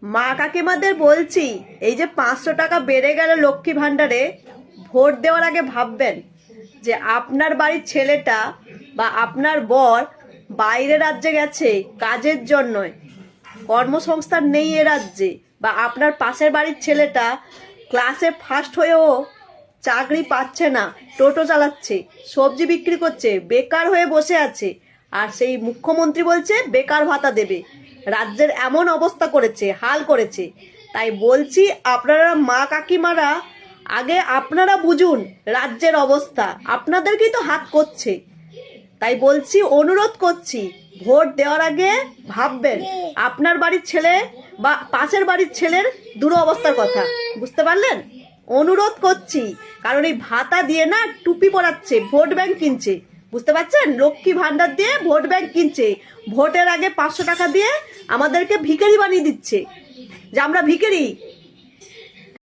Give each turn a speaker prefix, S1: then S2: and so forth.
S1: মা কাকিমাদের বলছি, এই যে 500 টাকা বেড়ে গেল লক্ষ্মী ভান্ডারে, ভোট দেওয়ার আগে ভাববেন যে আপনার বাড়ির ছেলেটা বা আপনার বর বাইরে রাজ্যে গেছে কাজের জন্য, কর্মসংস্থান নেই এ রাজ্যে, বা আপনার পাশের বাড়ির ছেলেটা ক্লাসে ফার্স্ট হয়েও চাকরি পাচ্ছে না, টোটো চালাচ্ছে, সবজি বিক্রি করছে, বেকার হয়ে বসে আছে, আর সেই মুখ্যমন্ত্রী বলছে বেকার ভাতা দেবে। রাজ্যের এমন অবস্থা করেছে, হাল করেছে। তাই বলছি আপনারা মা কাকিমারা আগে আপনারা বুঝুন রাজ্যের অবস্থা, আপনাদেরকেই তো হাত করছে। তাই বলছি, অনুরোধ করছি, ভোট দেওয়ার আগে ভাববেন আপনার বাড়ির ছেলে বা পাশের বাড়ির ছেলের দুরবস্থার কথা। বুঝতে পারলেন? অনুরোধ করছি, কারণ এই ভাতা দিয়ে না টুপি পরাচ্ছে, ভোট ব্যাংক কিনছে। বুঝতে পারছেন? লক্ষ্মী ভান্ডার দিয়ে ভোট ব্যাংক কিনছে। ভোটের আগে 500 টাকা দিয়ে আমাদেরকে ভিখারি বানিয়ে দিচ্ছে, যে আমরা ভিখারি।